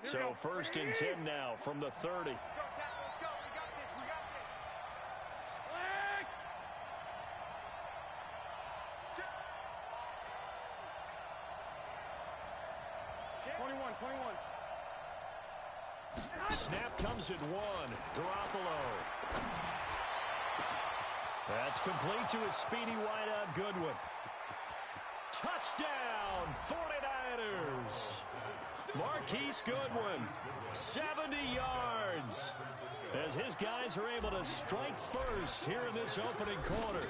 So 1st and 10 now from the 30. Snap comes at 1. Garoppolo. That's complete to his speedy wideout Goodwin. Touchdown, 49ers. Marquise Goodwin, 70 yards. As his guys are able to strike first here in this opening quarter.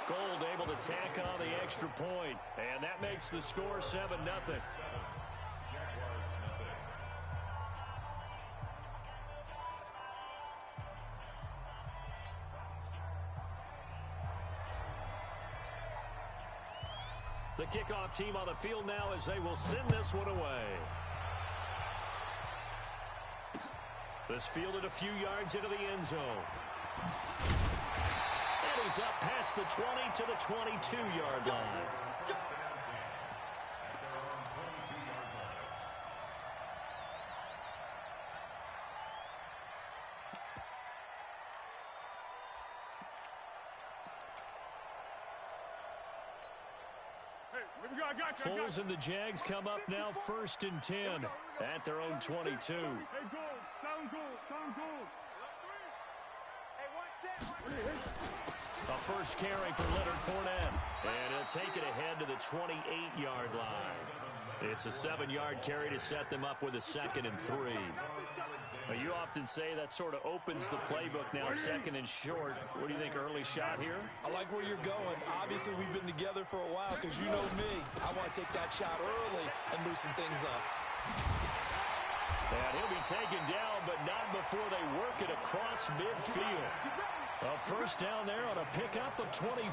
Gold able to tack on the extra point, and that makes the score 7-0. The kickoff team on the field now as they will send this one away. This fielded a few yards into the end zone. And he's up past the 20 to the 22-yard line. Foles and the Jags come up now 1st and 10 at their own 22. A first carry for Leonard Fournette. And he'll take it ahead to the 28-yard line. It's a 7-yard carry to set them up with a 2nd and 3. You often say that sort of opens the playbook now, 2nd and short. What do you think, early shot here? I like where you're going. Obviously, we've been together for a while because you know me. I want to take that shot early and loosen things up. And he'll be taken down, but not before they work it across midfield. A first down there on a pickup of 25.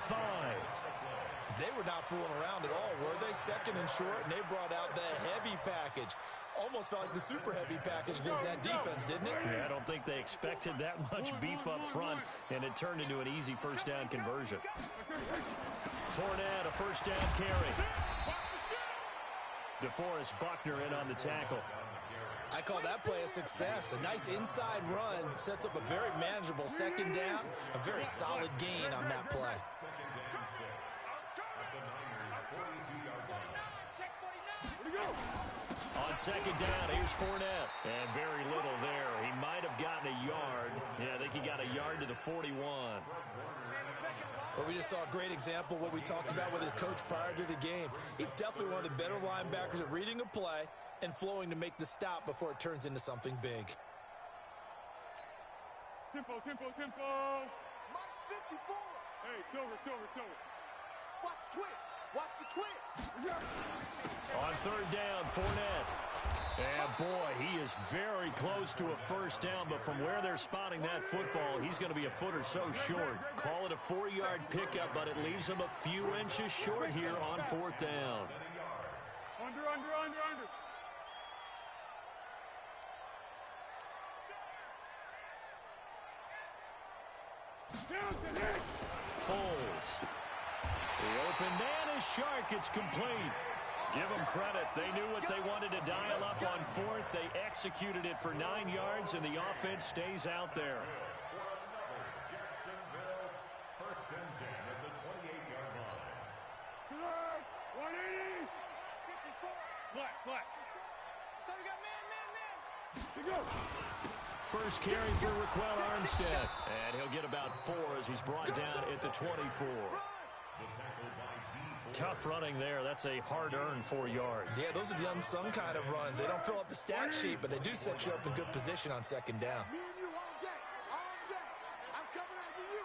They were not fooling around at all, were they? 2nd and short, and they brought out the heavy package. Almost felt like the super heavy package against that defense, didn't it? Yeah, I don't think they expected that much beef up front, and it turned into an easy first down conversion. Fournette, a first down carry. DeForest Buckner in on the tackle. I call that play a success. A nice inside run sets up a very manageable 2nd down. A very solid gain on that play. On 2nd down, here's Fournette. And very little there. He might have gotten a yard. Yeah, I think he got a yard to the 41. But we just saw a great example of what we talked about with his coach prior to the game. He's definitely one of the better linebackers at reading a play and flowing to make the stop before it turns into something big. Tempo. Mike 54. Hey, Silver. Watch the twist. Watch the twist. On 3rd down, Fournette. And boy, he is very close to a first down, but from where they're spotting that football, he's going to be a foot or so short. Call it a 4-yard pickup, but it leaves him a few inches short here on 4th down. Under. Foles. The open man is Shark. It's complete. Give them credit. They knew what they wanted to dial up on 4th. They executed it for 9 yards, and the offense stays out there. First and 10 at the 28-yard line. 180. Black. So we got man. First carry for Raquel Armstead. And he'll get about 4 as he's brought down at the 24. Tough running there. That's a hard-earned 4 yards. Yeah, those are the unsung kind of runs. They don't fill up the stat sheet, but they do set you up in good position on 2nd down. Me and you all day. I'm coming after you.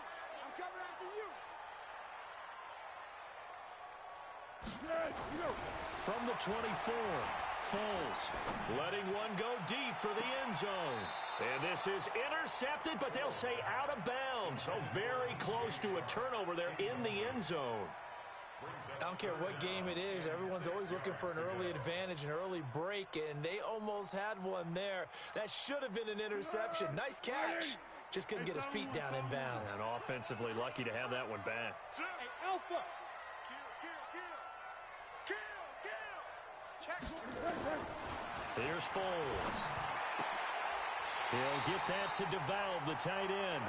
From the 24, Foles letting one go deep for the end zone. And this is intercepted, but they'll say out of bounds. So very close to a turnover there in the end zone. I don't care what game it is. Everyone's always looking for an early advantage, an early break, and they almost had one there. That should have been an interception. Nice catch. Just couldn't get his feet down in bounds. And offensively lucky to have that one back. Hey, Alpha. Here's Foles. He'll get that to DeValve, the tight end.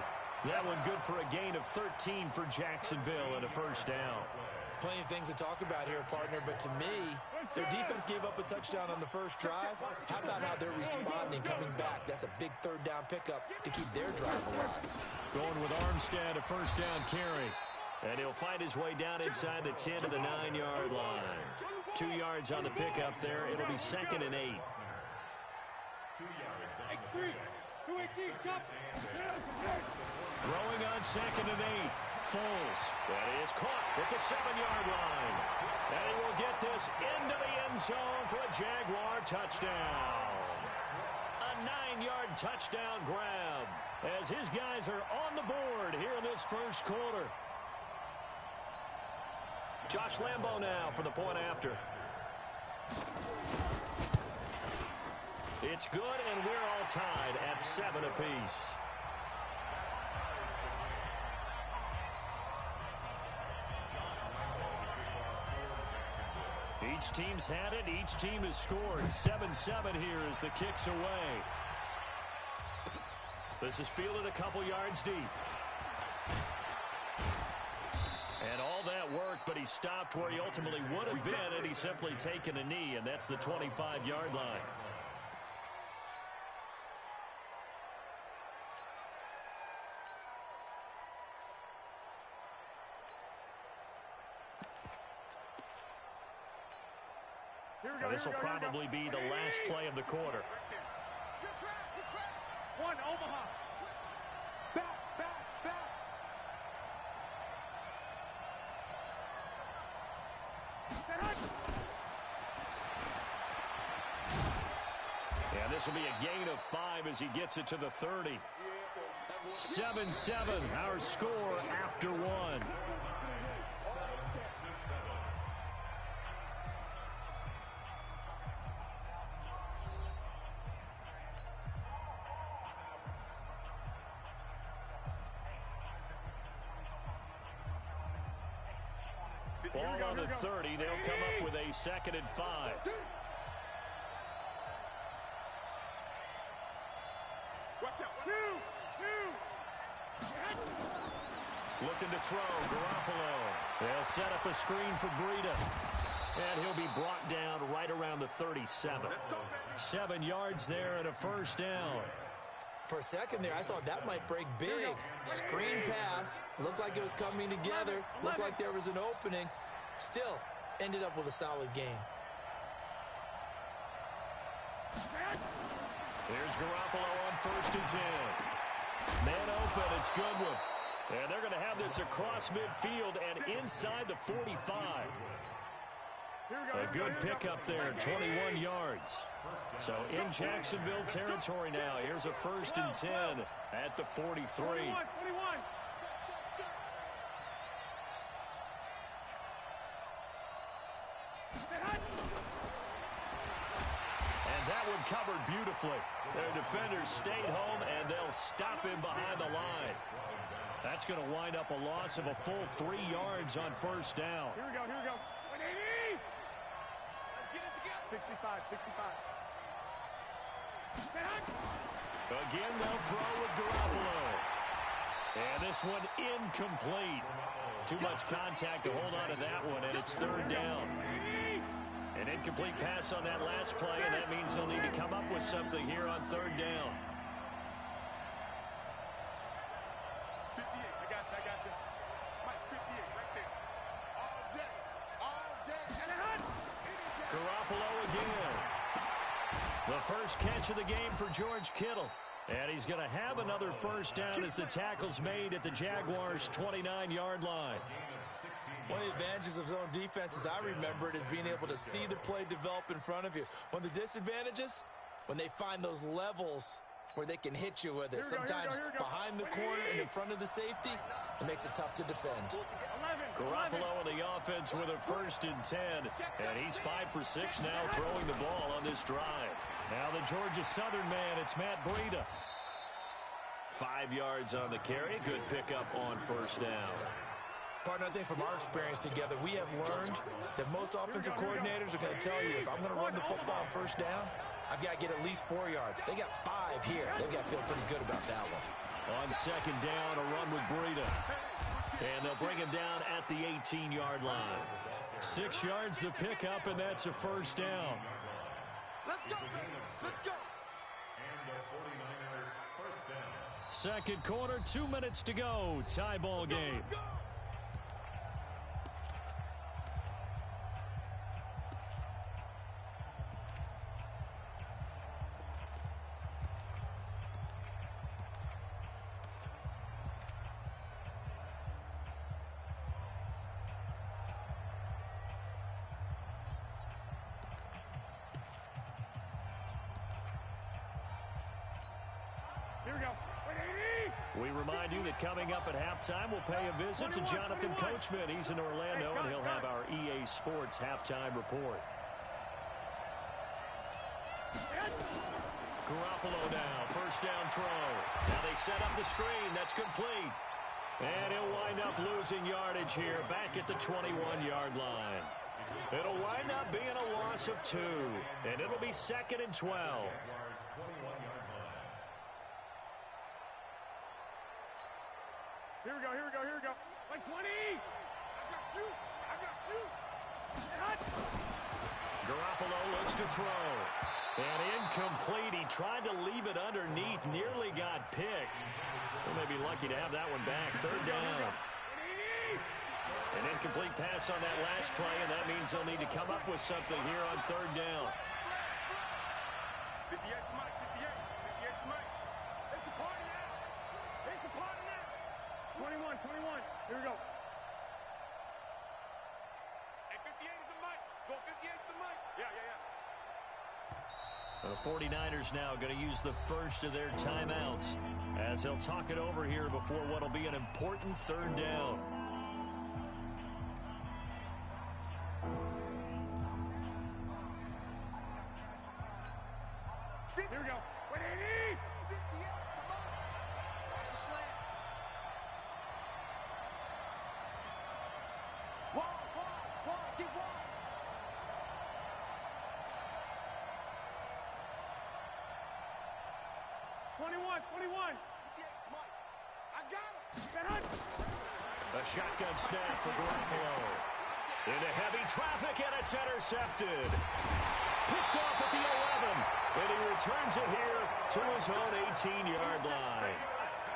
That one good for a gain of 13 for Jacksonville and a first down. Plenty of things to talk about here, partner, but to me, their defense gave up a touchdown on the first drive. How about how they're responding, coming back? That's a big third down pickup to keep their drive alive. Going with Armstead, a first down carry. And he'll find his way down inside the 10 to the 9-yard line. 2 yards on the pickup there. It'll be 2nd and 8. Throwing on 2nd and 8. Foles. That is caught at the 7-yard line. And he will get this into the end zone for a Jaguar touchdown. A 9-yard touchdown grab as his guys are on the board here in this first quarter. Josh Lambo now for the point after. It's good, and we're all tied at 7 apiece. Each team's had it. Each team has scored. 7-7 here as the kick's away. This is fielded a couple yards deep. And all that work, but he stopped where he ultimately would have been had he simply taken a knee, and that's the 25-yard line. This will probably be the last play of the quarter. One, Omaha. Back. And this will be a gain of 5 as he gets it to the 30. 7-7, our score after 1. Ball on the 30. They'll come up with a 2nd and 5. Watch out. Two. Looking to throw. Garoppolo. They'll set up a screen for Breida. And he'll be brought down right around the 37. 7 yards there and a first down. For a second there, I thought that might break big. Screen pass. Looked like it was coming together. Looked like there was an opening. Still, ended up with a solid game. Here's Garoppolo on 1st and 10. Man open, it's Goodwin. And they're going to have this across midfield and inside the 45. A good pickup there, 21 yards. So in Jacksonville territory now. Here's a 1st and 10 at the 43. 21. And that one covered beautifully. Their defenders stayed home, and they'll stop him behind the line. That's going to wind up a loss of a full 3 yards on 1st down. Here we go. 180. Let's get it together. 65. Again, they'll throw with Garoppolo. And this one incomplete. Too much contact to hold on to that one, and it's 3rd down. An incomplete pass on that last play, and that means they'll need to come up with something here on 3rd down. 58. I got this. Mike, 58 right there. All day. And a hunt. Garoppolo again. The first catch of the game for George Kittle. And he's going to have another first down as the tackle's made at the Jaguars' 29-yard line. One of the advantages of zone defense, as I remember it, is being able to see the play develop in front of you. One of the disadvantages, when they find those levels where they can hit you with it. Sometimes behind the corner and in front of the safety, it makes it tough to defend. Garoppolo in the offense with a 1st and 10. And he's 5 for 6 now throwing the ball on this drive. Now the Georgia Southern man, it's Matt Breida. 5 yards on the carry. Good pickup on 1st down. Partner, I think from our experience together, we have learned that most offensive coordinators are going to tell you, if I'm going to run the football on first down, I've got to get at least 4 yards. They got 5 here. They've got to feel pretty good about that one. On second down, a run with Breida. And they'll bring him down at the 18-yard line. 6 yards the pickup, and that's a first down. Let's go. Let's go. And the 49er first down. Second quarter, 2 minutes to go. Tie ball game. We remind you that coming up at halftime, we'll pay a visit to Jonathan Coachman. He's in Orlando, and he'll have our EA Sports halftime report. Garoppolo now, first down throw. Now they set up the screen. That's complete. And he'll wind up losing yardage here back at the 21-yard line. It'll wind up being a loss of 2, and it'll be 2nd and 12. Here we go, here we go, here we go. Like 20. I got you. I got you. Garoppolo looks to throw. And incomplete. He tried to leave it underneath. Nearly got picked. They may be lucky to have that one back. Third down. An incomplete pass on that last play, and that means they'll need to come up with something here on third down. 58 Mike, 58. 58 Mike. It's a party now. It's a party now. 21, 21. Here we go. Hey, 58 is the mic. Go 58 is the mic. Yeah. The 49ers now going to use the first of their timeouts as they'll talk it over here before what will be an important third down. Here we go. 180. 58. Come on. Watch the slant. Wall. Keep wall. 21. 58, Mike. I got him. A shotgun snap for Garoppolo. Into heavy traffic, and it's intercepted. Picked off at the 11, and he returns it here to his own 18-yard line.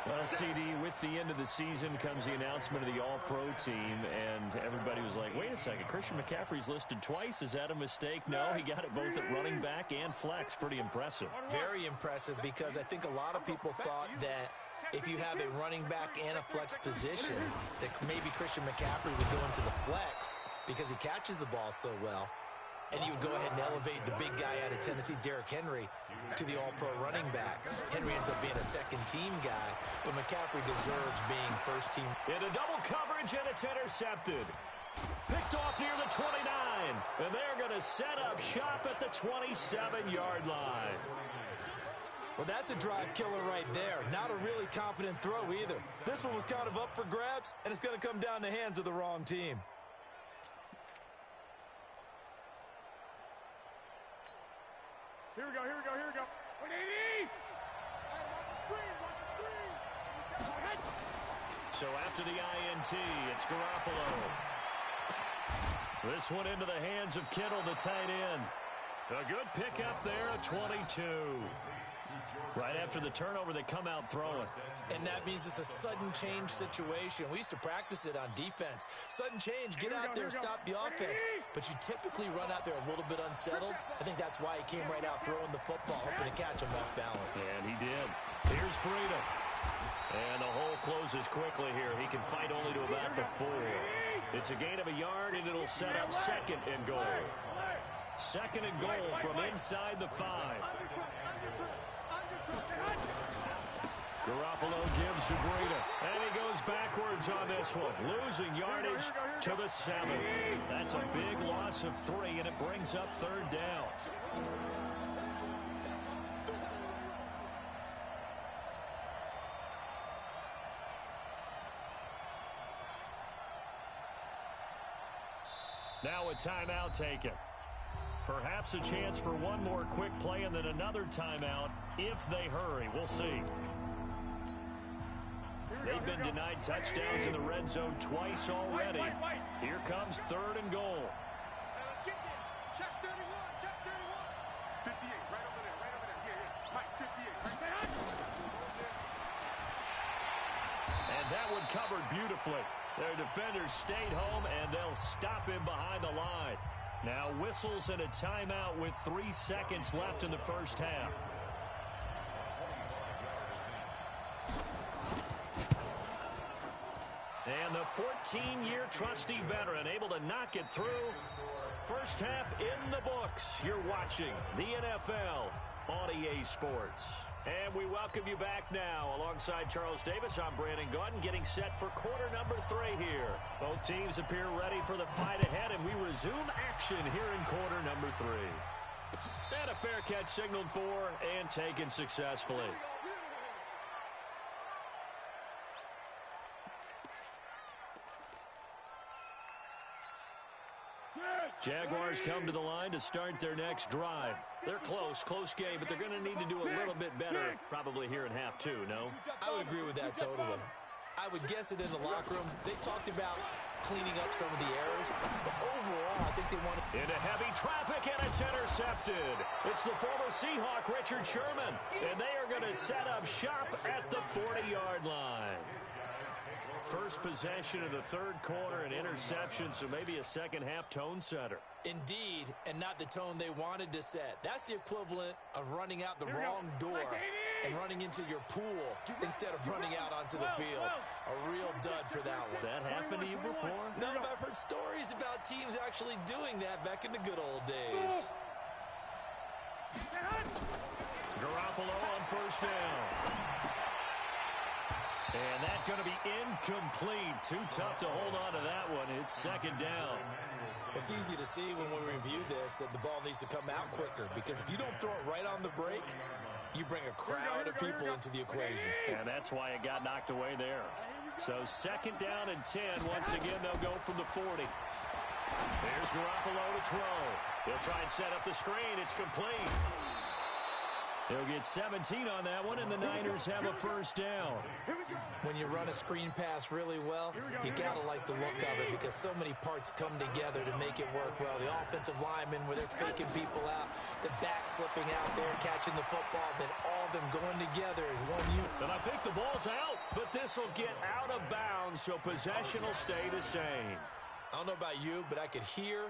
Well, CD, with the end of the season comes the announcement of the All-Pro team, and everybody was like, wait a second, Christian McCaffrey's listed twice. Is that a mistake? No, he got it both at running back and flex. Pretty impressive. Very impressive, because I think a lot of people thought that if you have a running back and a flex position, that maybe Christian McCaffrey would go into the flex because he catches the ball so well. And you would go ahead and elevate the big guy out of Tennessee, Derrick Henry, to the all-pro running back. Henry ends up being a second-team guy, but McCaffrey deserves being first-team. Into double coverage, and it's intercepted. Picked off near the 29, and they're going to set up shop at the 27-yard line. Well, that's a drive killer right there. Not a really confident throw either. This one was kind of up for grabs, and it's going to come down the hands of the wrong team. Here we go. 180. Hey, watch the screen. So after the INT, it's Garoppolo. This one into the hands of Kittle, the tight end. A good pickup there, a 22. Right after the turnover, they come out throwing. And that means it's a sudden change situation. We used to practice it on defense. Sudden change, get out there and stop the offense. But you typically run out there a little bit unsettled. I think that's why he came right out throwing the football, hoping to catch him off balance. And he did. Here's Breida. And the hole closes quickly here. He can fight only to about the 4. It's a gain of a yard, and it'll set up second and goal. Second and goal from inside the 5. Garoppolo gives to Breida, and he goes backwards on this one, losing yardage to the 7. That's a big loss of 3, and it brings up third down. Now a timeout taken. Perhaps a chance for one more quick play and then another timeout if they hurry. We'll see. They've been denied touchdowns in the red zone twice already. Here comes 3rd and goal. Let's get there. Check 31. Check 31. 58. Right over there. Right over there. Yeah. Mike, 58. Right there. And that one covered beautifully. Their defenders stayed home, and they'll stop him behind the line. Now whistles and a timeout with 3 seconds left in the first half. And the 14-year trusty veteran able to knock it through. First half in the books. You're watching the NFL on EA Sports. And we welcome you back now. Alongside Charles Davis, I'm Brandon Gaudin, getting set for quarter number 3 here. Both teams appear ready for the fight ahead, and we resume action here in quarter number 3. And a fair catch signaled for and taken successfully. Jaguars come to the line to start their next drive. They're close game, but they're going to need to do a little bit better probably here in half 2, no? I would agree with that totally. I would guess it in the locker room. They talked about cleaning up some of the errors, but overall, I think they want to... Into heavy traffic, and it's intercepted. It's the former Seahawk, Richard Sherman, and they are going to set up shop at the 40-yard line. First possession of the 3rd quarter, an interception, so maybe a second-half tone setter. Indeed, and not the tone they wanted to set. That's the equivalent of running out the wrong door and running into your pool instead of running out onto the field. A real dud for that one. Has that happened to you before? No, but I've heard stories about teams actually doing that back in the good old days. Garoppolo on first down. And that's going to be incomplete. Too tough to hold on to that one. It's 2nd down. It's easy to see when we review this that the ball needs to come out quicker, because if you don't throw it right on the break, you bring a crowd of people into the equation. And that's why it got knocked away there. So 2nd down and 10. Once again, they'll go from the 40. There's Garoppolo to throw. They'll try and set up the screen. It's complete. They'll get 17 on that one, and the Niners have a first down. When you run a screen pass really well, you got to like the look of it, because so many parts come together to make it work well. The offensive linemen, where they're faking people out, the back slipping out there, catching the football, then all of them going together as one unit. And I think the ball's out, but this will get out of bounds, so possession will stay the same. I don't know about you, but I could hear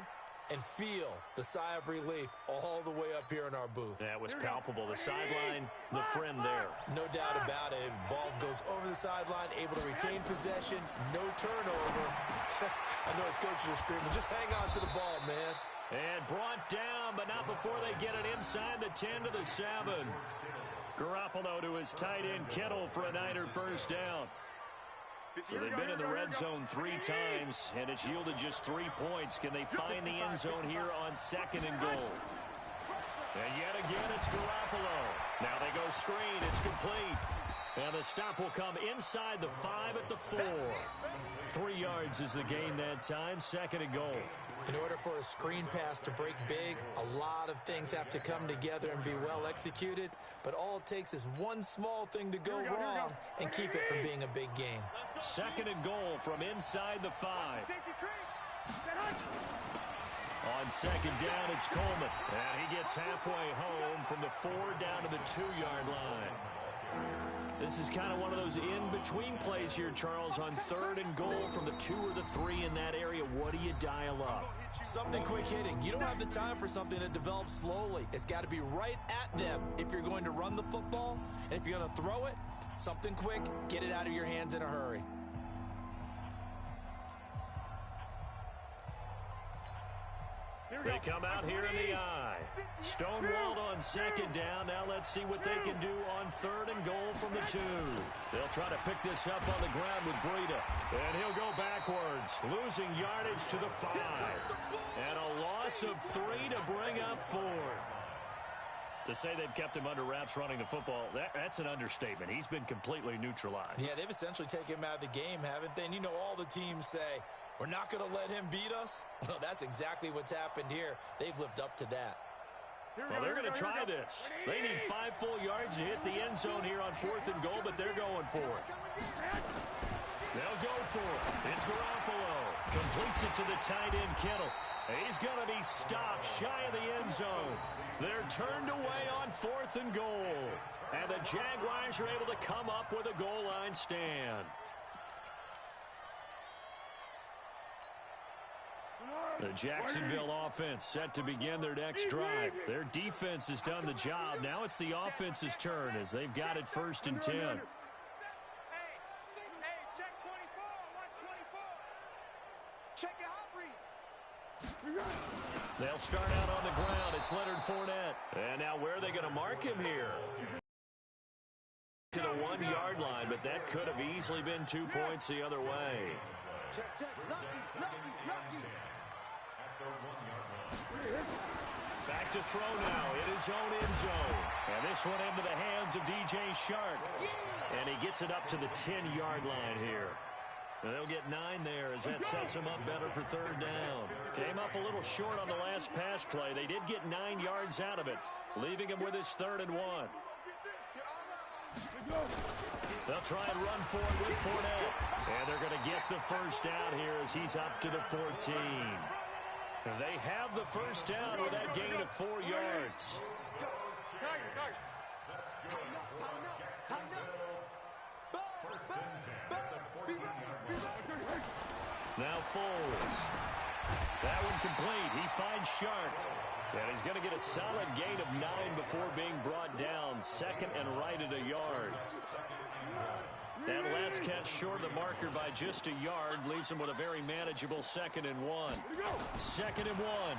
and feel the sigh of relief all the way up here in our booth. That was palpable. The sideline, the friend there. No doubt about it. Ball goes over the sideline, able to retain possession, no turnover. I know his coaches are screaming, just hang on to the ball, man. And brought down, but not before they get it inside the 10 to the 7. Garoppolo to his tight end, Kittle, for a Niner first down. So they've been in the red zone 3 times, and it's yielded just 3 points. Can they find the end zone here on 2nd and goal? And yet again, it's Garoppolo. Now they go screen. It's complete. And the stop will come inside the 5 at the 4. 3 yards is the gain that time. 2nd and goal. In order for a screen pass to break big, a lot of things have to come together and be well executed. But all it takes is one small thing to go wrong and keep it from being a big game. 2nd and goal from inside the 5. On 2nd down, it's Coleman. And he gets halfway home from the 4 down to the 2-yard line. This is kind of one of those in-between plays here, Charles, on 3rd and goal from the 2 or the 3 in that area. What do you dial up? Something quick hitting. You don't have the time for something that develops slowly. It's got to be right at them if you're going to run the football. And if you're going to throw it, something quick, get it out of your hands in a hurry. They come out here in the eye. Stonewalled on 2nd down. Now let's see what they can do on 3rd and goal from the 2. They'll try to pick this up on the ground with Breida. And he'll go backwards, losing yardage to the 5. And a loss of 3 to bring up 4th. To say they've kept him under wraps running the football, that's an understatement. He's been completely neutralized. Yeah, they've essentially taken him out of the game, haven't they? And you know all the teams say, We're not going to let him beat us? Well, that's exactly what's happened here. They've lived up to that. Well, they're going to try this. They need 5 full yards to hit the end zone here on 4th and goal, but they're going for it. They'll go for it. It's Garoppolo. Completes it to the tight end, Kittle. He's going to be stopped shy of the end zone. They're turned away on 4th and goal. And the Jaguars are able to come up with a goal line stand. The Jacksonville offense set to begin their next drive. Their defense has done the job. Now it's the offense's turn as they've got it 1st and 10. Hey, check 24. Watch 24. Check your hot read. They'll start out on the ground. It's Leonard Fournette. And now where are they going to mark him here? To the 1-yard line, but that could have easily been 2 points the other way. Check. Lucky. Back to throw now in his own end zone. And this one into the hands of DJ Shark. And he gets it up to the 10-yard line here. And they'll get 9 there as that sets him up better for 3rd down. Came up a little short on the last pass play. They did get 9 yards out of it, leaving him with his 3rd and 1. They'll try and run for it with Fournette. And they're going to get the first down here as he's up to the 14. They have the first down with that gain of 4 yards. Now Foles. That one complete. He finds Shark. And he's going to get a solid gain of 9 before being brought down. 2nd and right at a yard. That last catch short of the marker by just a yard leaves him with a very manageable 2nd and 1. 2nd and 1. And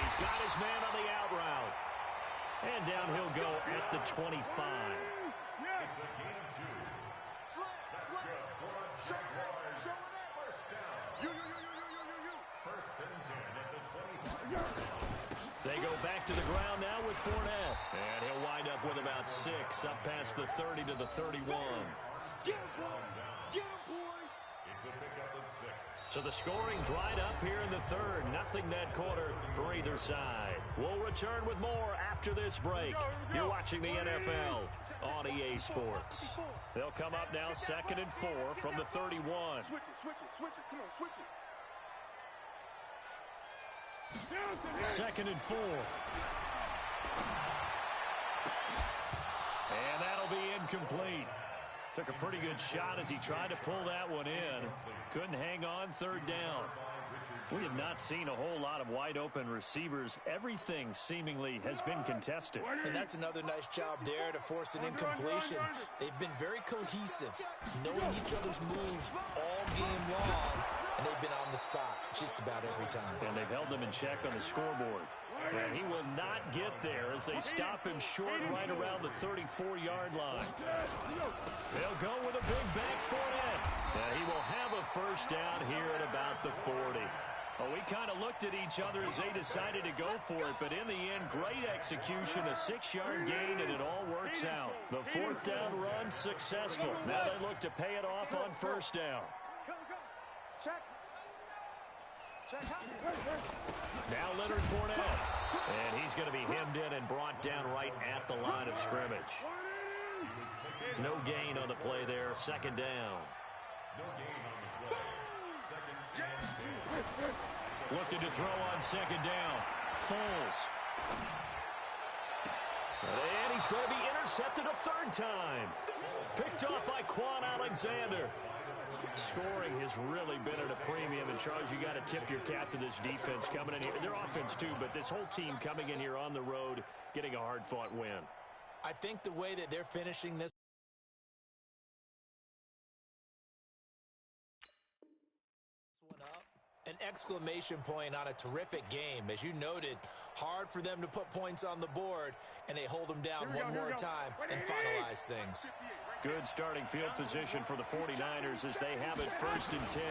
he's got his man on the out route. And down he'll go at the 25. It's a gain of 2. Jaguars. First down. First and 10 at the 25. They go back to the ground now with Fournette. And he'll wind up with about 6 up past the 30 to the 31. Get him, boy. It's a pickup of 6. So the scoring dried up here in the 3rd. Nothing that quarter for either side. We'll return with more after this break. You're watching the NFL on EA Sports. They'll come up now 2nd and 4 from the 31. Switch it. Come on, switch it. 2nd and 4. And that'll be incomplete. Took a pretty good shot as he tried to pull that one in. Couldn't hang on 3rd down. We have not seen a whole lot of wide open receivers. Everything seemingly has been contested. And that's another nice job there to force an incompletion. They've been very cohesive, knowing each other's moves all game long. And they've been on the spot just about every time. And they've held them in check on the scoreboard. And he will not get there as they stop him short right around the 34-yard line. They'll go with a big back Fournette. And he will have a first down here at about the 40. Well, we kind of looked at each other as they decided to go for it, but in the end, great execution, a 6-yard gain, and it all works out. The 4th down run successful. Now they look to pay it off on 1st down. Check. Now Leonard Fournette. And he's going to be hemmed in and brought down right at the line of scrimmage. No gain on the play there. 2nd down. No gain on the play. 2nd and 2. Looking to throw on 2nd down. Foles. And he's going to be intercepted a 3rd time. Picked off by Quan Alexander. Scoring has really been at a premium. And, Charles, you got to tip your cap to this defense coming in here. Their offense, too, but this whole team coming in here on the road, getting a hard-fought win. I think the way that they're finishing this one up, an exclamation point on a terrific game. As you noted, hard for them to put points on the board, and they hold them down one more time and finalize things. Good starting field position for the 49ers as they have it 1st and 10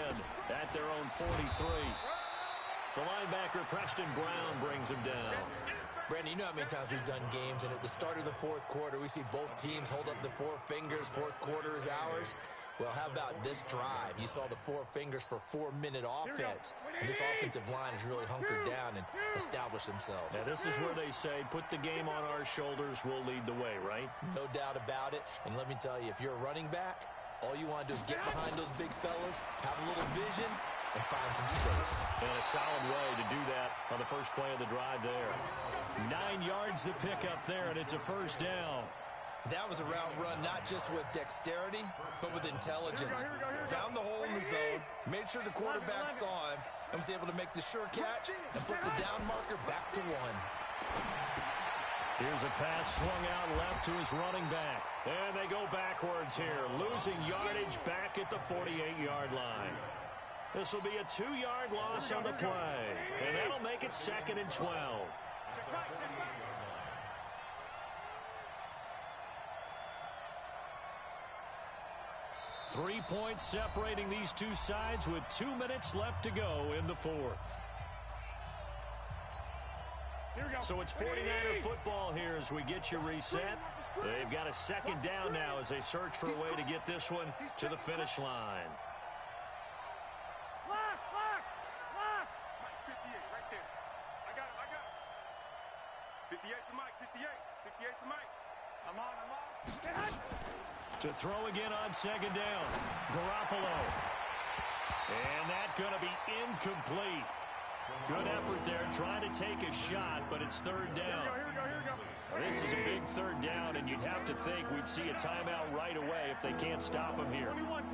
at their own 43. The linebacker, Preston Brown, brings him down. Brandon, you know how many times we've done games, and at the start of the 4th quarter, we see both teams hold up the 4 fingers, 4th quarter is ours. Well, how about this drive? You saw the four fingers for 4-minute offense. And this offensive line has really hunkered down and established themselves. Now, this is where they say, put the game on our shoulders, we'll lead the way, right? No doubt about it. And let me tell you, if you're a running back, all you want to do is get behind those big fellas, have a little vision, and find some space. And a solid way to do that on the first play of the drive there. 9 yards to pick up there, and it's a first down. That was a route run not just with dexterity, but with intelligence. Found the hole in the zone, made sure the quarterback saw him, and was able to make the sure catch and flip the down marker back to 1. Here's a pass swung out left to his running back. And they go backwards here, losing yardage back at the 48-yard line. This will be a 2-yard loss on the play, and that'll make it 2nd and 12. 3 points separating these two sides with 2 minutes left to go in the fourth. So it's 49er football here as we get you reset. They've got a second down now as they search for a way to get this one to the finish line. Lock! 58 right there. I got him. 58 to Mike, 58 to Mike. I'm on. To throw again on second down. Garoppolo. And that's going to be incomplete. Good effort there, trying to take a shot, but it's third down. Here we go. This is a big third down, and you'd have to think we'd see a timeout right away if they can't stop him here. 21.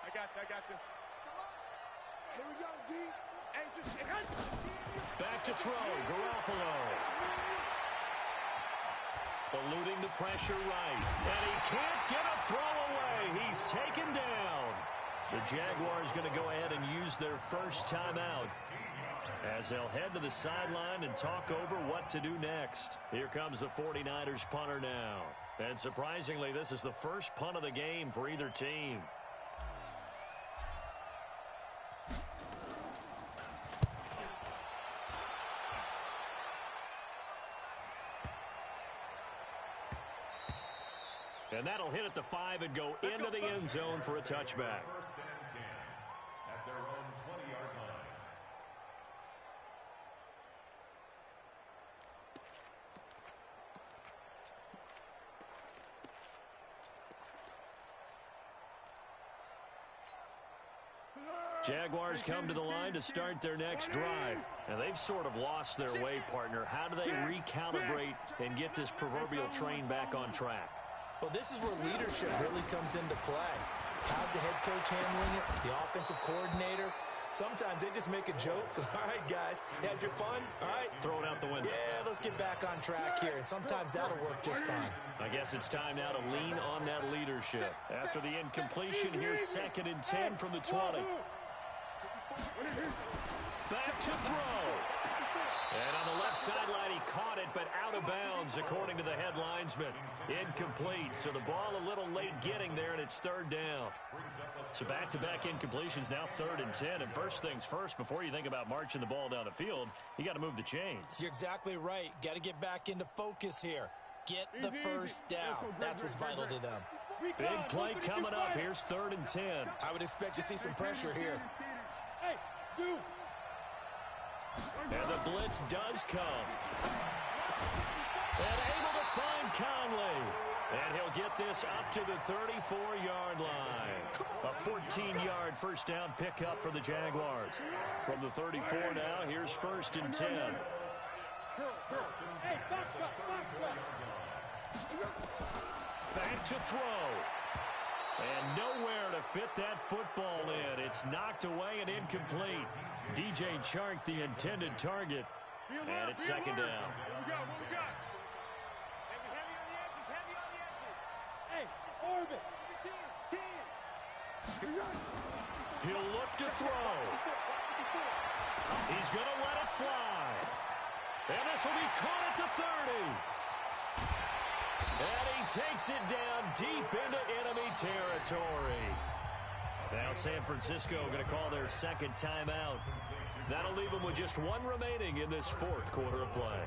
I got you. Here we go, D. Back to throw, Garoppolo. Eluding the pressure right. And he can't get a throw away. He's taken down. The Jaguars going to go ahead and use their first timeout as they'll head to the sideline and talk over what to do next. Here comes the 49ers punter now. And surprisingly, this is the first punt of the game for either team. And that'll hit at the 5 and go into the end zone for a touchback. 1st and 10 at their own 20-yard line. Jaguars come to the line to start their next drive. And they've sort of lost their way, partner. How do they recalibrate and get this proverbial train back on track? Well, this is where leadership really comes into play. How's the head coach handling it? The offensive coordinator? Sometimes they just make a joke. All right, guys, you had your fun? All right. Throw it out the window. Yeah, let's get back on track here. And sometimes that'll work just fine. I guess it's time now to lean on that leadership. After the incompletion, here's 2nd and 10 from the 20. Back to throw. And on the left sideline, he caught it, but out of bounds, according to the head linesman. Incomplete, so the ball a little late getting there, and it's third down. So back-to-back incompletions, now 3rd and 10. And first things first, before you think about marching the ball down the field, you got to move the chains. You're exactly right. Got to get back into focus here. Get the first down. That's what's vital to them. Big play coming up. Here's 3rd and 10. I would expect to see some pressure here. Hey, Sue. And the blitz does come. And able to find Conley. And he'll get this up to the 34-yard line. A 14-yard first down pickup for the Jaguars. From the 34 now, here's 1st and 10. Hey, box truck. Back to throw. And nowhere to fit that football in. It's knocked away and incomplete. DJ Chark, the intended target. And it's 2nd down. What we got? Heavy on the edges. Hey, orbit. 10. He'll look to throw. He's going to let it fly. And this will be caught at the 30. And he takes it down deep into enemy territory. Now San Francisco going to call their second timeout. That'll leave them with just one remaining in this 4th quarter of play.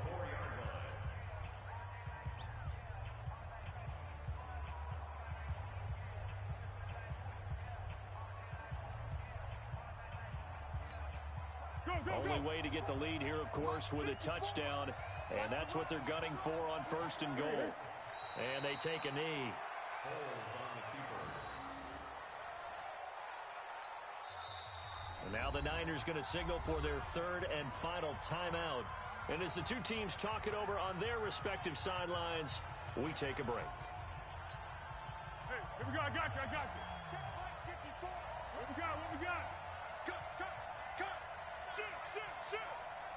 Only way to get the lead here, of course, with a touchdown. And that's what they're gunning for on 1st and goal. And they take a knee. And now the Niners going to signal for their 3rd and final timeout. And as the two teams talk it over on their respective sidelines, we take a break. Hey, here we go. I got you. Check 54. What we got? Cut. Shoot.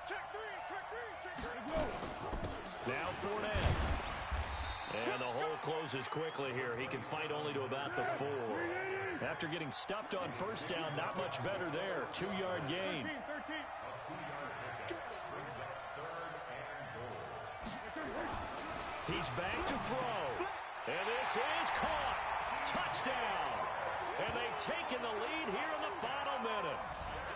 Check three. Now Fournette. And the hole closes quickly here. He can fight only to about the 4. After getting stuffed on 1st down, not much better there. 2-yard gain. 13. He's back to throw. And this is caught. Touchdown. And they've taken the lead here in the final minute.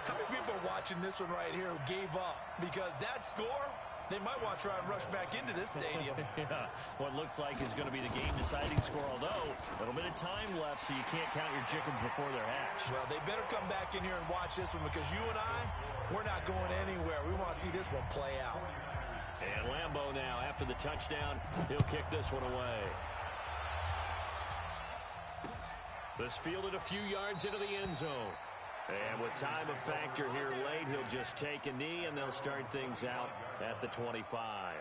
How many people are watching this one right here who gave up? Because that score, they might want to try and rush back into this stadium. Yeah, what looks like is going to be the game-deciding score, although a little bit of time left, so you can't count your chickens before they're hatched. Well, they better come back in here and watch this one because you and I, we're not going anywhere. We want to see this one play out. And Lambeau now, after the touchdown, he'll kick this one away. This fielded a few yards into the end zone. And with time of factor here late, he'll just take a knee, and they'll start things out at the 25.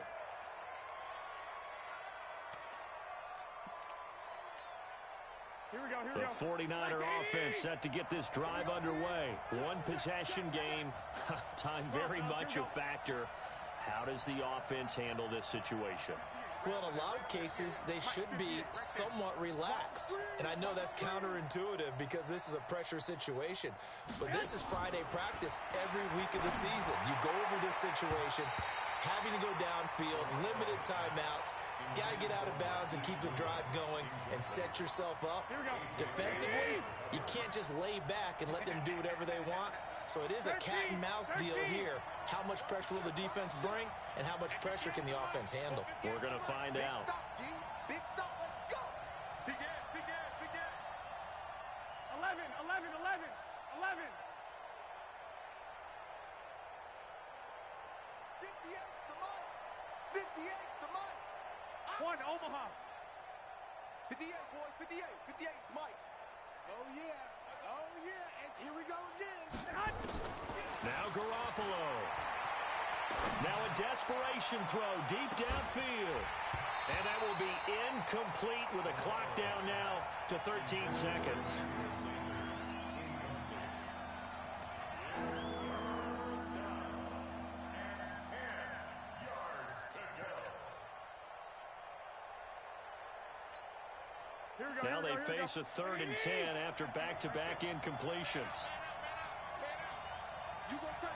Here we go. The 49er offense set to get this drive underway. One possession game. Time very much a factor. How does the offense handle this situation? Well, in a lot of cases, they should be somewhat relaxed. And I know that's counterintuitive because this is a pressure situation. But this is Friday practice every week of the season. You go over this situation, having to go downfield, limited timeouts, got to get out of bounds and keep the drive going and set yourself up. Defensively, you can't just lay back and let them do whatever they want. So it is a cat-and-mouse deal here. How much pressure will the defense bring, and how much pressure can the offense handle? We're going to find out. Big stop, let's go. Big end. 11. 58's the mic. One, Omaha. 58, boys, 58. 58's Mike. Oh, yeah. And here we go again. Now Garoppolo. Now a desperation throw deep downfield. And that will be incomplete with a clock down now to 13 seconds. Now they face a 3rd and 10 after back-to-back incompletions. You got tape.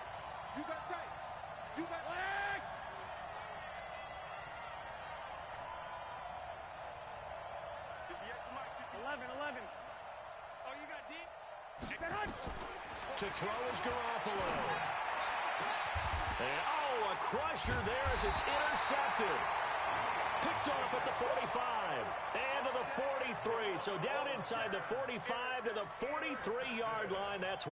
You got leg. 11. Oh, you got deep. To throw is Garoppolo. And, a crusher there as it's intercepted. Picked off at the 45 and to the 43. So down inside the 45 to the 43-yard line. That's